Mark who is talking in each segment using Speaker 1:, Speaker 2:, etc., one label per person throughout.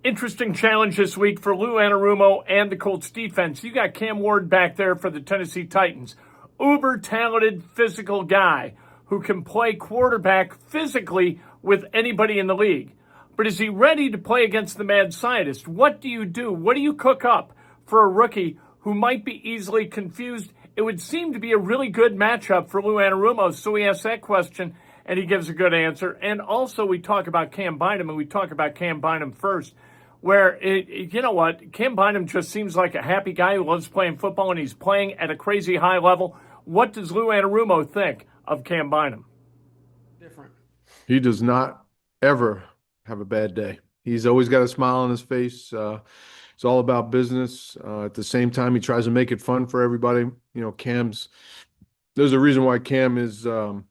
Speaker 1: Interesting challenge this week for Lou Anarumo and the Colts defense. You got Cam Ward back there for the Tennessee Titans. Uber talented physical guy who can play quarterback physically with anybody in the league. But is he ready to play against the mad scientist? What do you do? What do you cook up for a rookie who might be easily confused? It would seem to be a really good matchup for Lou Anarumo. So we ask that question, and he gives a good answer. And also we talk about Cam Binham, and we talk about Cam Binham first, where, you know what, Cam Binham just seems like a happy guy who loves playing football, and he's playing at a crazy high level. What does Lou Anarumo think of Cam Binham?
Speaker 2: Different.
Speaker 3: He does not ever have a bad day. He's always got a smile on his face. It's all about business. At the same time, he tries to make it fun for everybody. There's a reason why Cam is, one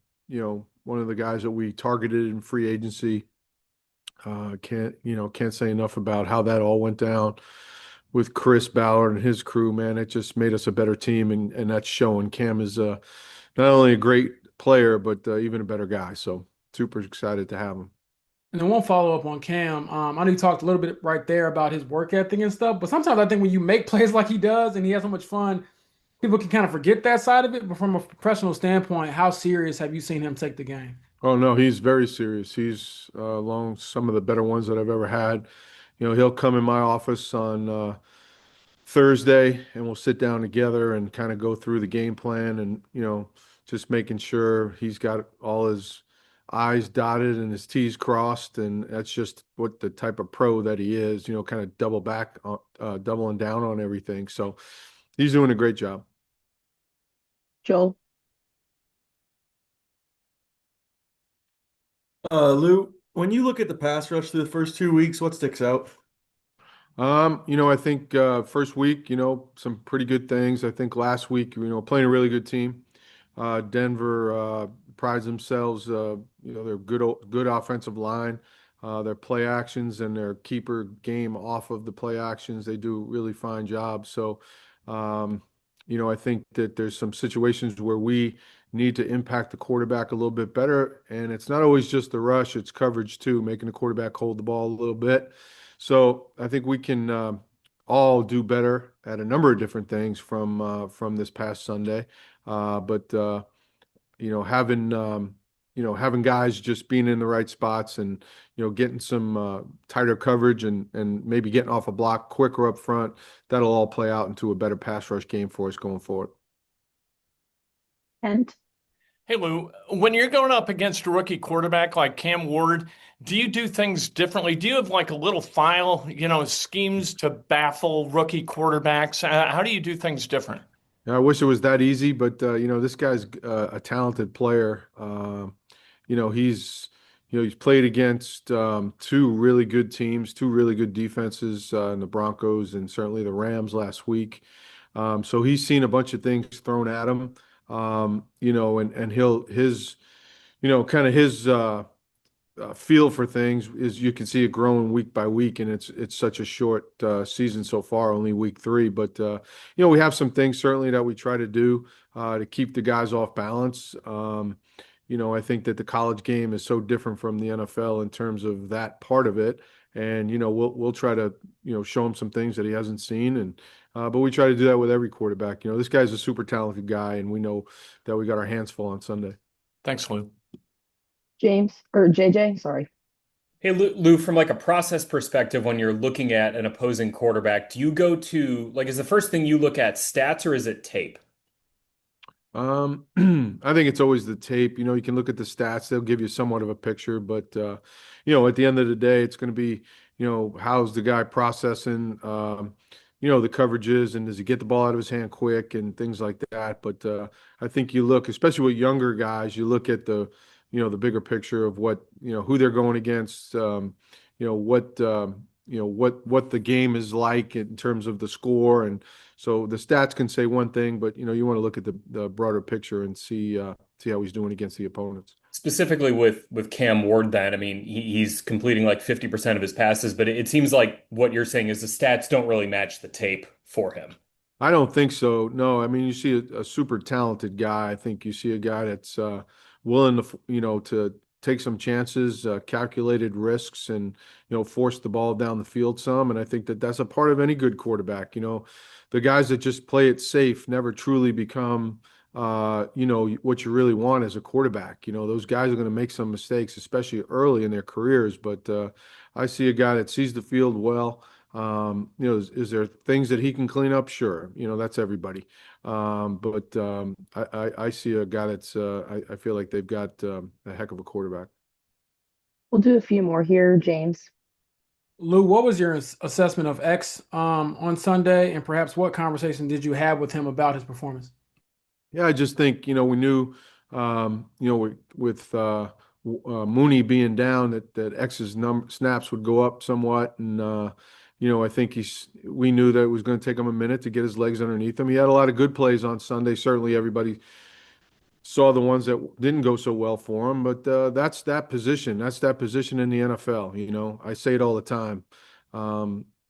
Speaker 3: of the guys that we targeted in free agency. Can't say enough about how that all went down with Chris Ballard and his crew, man. It just made us a better team, and that's showing. Cam is not only a great player, but even a better guy. So super excited to have him.
Speaker 2: And then one follow up on Cam. I know you talked a little bit right there about his work ethic and stuff, but sometimes I think when you make plays like he does and he has so much fun, people can kind of forget that side of it. But from a professional standpoint, how serious have you seen him take the game?
Speaker 3: Oh no, he's very serious. He's along some of the better ones that I've ever had. He'll come in my office on Thursday, and we'll sit down together and kind of go through the game plan, and just making sure he's got all his I's dotted and his T's crossed, and that's just what the type of pro that he is. Kind of doubling down on everything. So he's doing a great job.
Speaker 4: Joel.
Speaker 5: Lou, when you look at the pass rush through the first 2 weeks, what sticks out?
Speaker 3: I think first week, some pretty good things. I think last week, playing a really good team. Denver prides themselves, they're good offensive line. Their play actions and their keeper game off of the play actions, they do a really fine job. So, I think that there's some situations where we need to impact the quarterback a little bit better. And it's not always just the rush, it's coverage too, making the quarterback hold the ball a little bit. So I think we can all do better at a number of different things from this past Sunday. But having guys just being in the right spots and getting some tighter coverage and maybe getting off a block quicker up front, that'll all play out into a better pass rush game for us going forward.
Speaker 4: And
Speaker 1: Hey, Lou, when you're going up against a rookie quarterback like Cam Ward, do you do things differently? Do you have like a little file, schemes to baffle rookie quarterbacks? How do you do things different?
Speaker 3: Yeah, I wish it was that easy, but this guy's a talented player. He's played against two really good teams, two really good defenses in the Broncos and certainly the Rams last week. So he's seen a bunch of things thrown at him. And his feel for things is you can see it growing week by week, and it's such a short season so far, only week 3. But we have some things certainly that we try to do to keep the guys off balance. I think that the college game is so different from the NFL in terms of that part of it, and we'll try to show him some things that he hasn't seen, and but we try to do that with every quarterback. This guy's a super talented guy, and we know that we got our hands full on Sunday.
Speaker 1: Thanks, Lou.
Speaker 4: James or JJ, sorry.
Speaker 6: Hey, Lou, from like a process perspective, when you're looking at an opposing quarterback, do you go to is the first thing you look at stats or is it tape?
Speaker 3: I think it's always the tape. You can look at the stats; they'll give you somewhat of a picture. But at the end of the day, it's going to be how's the guy processing the coverages, and does he get the ball out of his hand quick and things like that. But I think you look, especially with younger guys, you look at the bigger picture of what who they're going against, what the game is like in terms of the score. And so the stats can say one thing, but you want to look at the broader picture and see how he's doing against the opponents.
Speaker 6: Specifically with Cam Ward, then, I mean, he's completing like 50% of his passes, but it seems like what you're saying is the stats don't really match the tape for him.
Speaker 3: I don't think so. No, I mean, you see a super talented guy. I think you see a guy that's willing to take some chances, calculated risks, and force the ball down the field some. And I think that that's a part of any good quarterback. The guys that just play it safe never truly become what you really want as a quarterback. Those guys are going to make some mistakes, especially early in their careers. But I see a guy that sees the field well. Is there things that he can clean up? Sure. That's everybody. I see a guy that's I feel like they've got a heck of a quarterback.
Speaker 4: We'll do a few more here, James.
Speaker 2: Lou, what was your assessment of X on Sunday, and perhaps what conversation did you have with him about his performance?
Speaker 3: Yeah, I just think we knew with Mooney being down that X's snaps would go up somewhat, and I think we knew that it was going to take him a minute to get his legs underneath him. He had a lot of good plays on Sunday. Certainly, everybody saw the ones that didn't go so well for him, but that's that position. That's that position in the NFL. I say it all the time.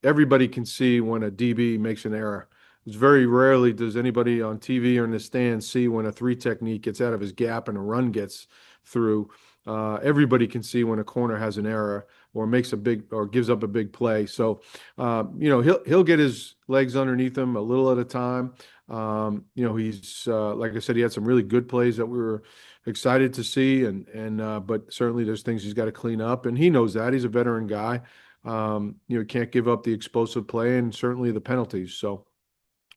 Speaker 3: Everybody can see when a DB makes an error. It's very rarely does anybody on TV or in the stand see when a 3 technique gets out of his gap and a run gets through. Everybody can see when a corner has an error or makes a big or gives up a big play. So, he'll get his legs underneath him a little at a time. He's like I said, he had some really good plays that we were excited to see, but certainly there's things he's got to clean up, and he knows that. He's a veteran guy. Can't give up the explosive play and certainly the penalties. So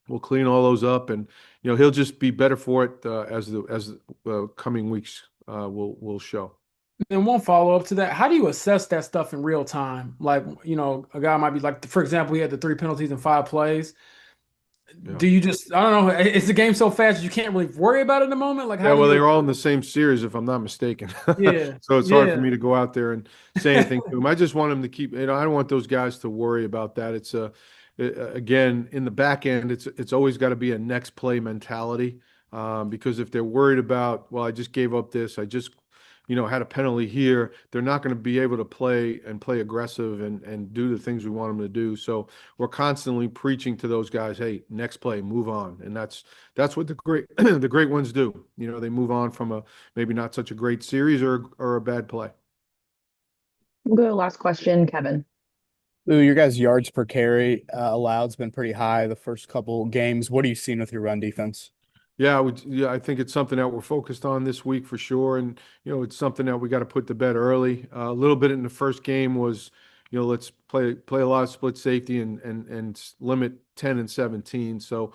Speaker 3: we'll clean all those up, and he'll just be better for it as the coming weeks will show.
Speaker 2: And one follow up to that: how do you assess that stuff in real time? Like, a guy might be like, for example, he had the 3 penalties in 5 plays.
Speaker 3: Yeah.
Speaker 2: Do you just, I don't know, is the game so fast you can't really worry about it in the moment? Like,
Speaker 3: well, they were all in the same series, if I'm not mistaken.
Speaker 2: Yeah.
Speaker 3: So it's hard for me to go out there and say anything to him. I just want him to keep, I don't want those guys to worry about that. It's again, in the back end, it's always got to be a next play mentality. Because if they're worried about, well, I just gave up this, I just had a penalty here, they're not going to be able to play aggressive and do the things we want them to do. So we're constantly preaching to those guys, hey, next play, move on. And that's what the great the great ones do. They move on from a maybe not such a great series or a bad play.
Speaker 4: We'll go to last question, Kevin.
Speaker 7: Lou, your guys' yards per carry alloved's been pretty high the first couple games. What are you seeing with your run defense?
Speaker 3: Yeah, I think it's something that we're focused on this week for sure, and it's something that we got to put to bed early. A little bit in the first game was, let's play a lot of split safety and limit 10 and 17. So,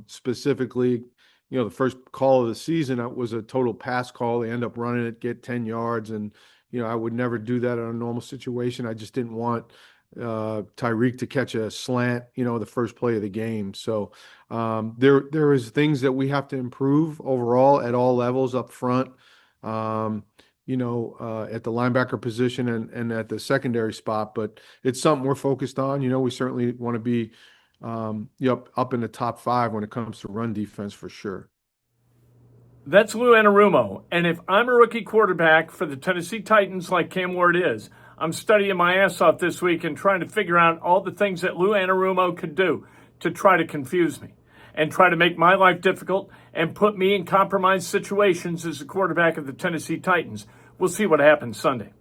Speaker 3: specifically, the first call of the season was a total pass call. They end up running it, get 10 yards, and I would never do that in a normal situation. I just didn't want Tyreek to catch a slant, the first play of the game. So there is things that we have to improve overall at all levels up front, at the linebacker position and at the secondary spot. But it's something we're focused on. We certainly want to be up in the top 5 when it comes to run defense for sure.
Speaker 1: That's Lou Anarumo. And if I'm a rookie quarterback for the Tennessee Titans like Cam Ward is, I'm studying my ass off this week and trying to figure out all the things that Lou Anarumo could do to try to confuse me and try to make my life difficult and put me in compromised situations as the quarterback of the Tennessee Titans. We'll see what happens Sunday.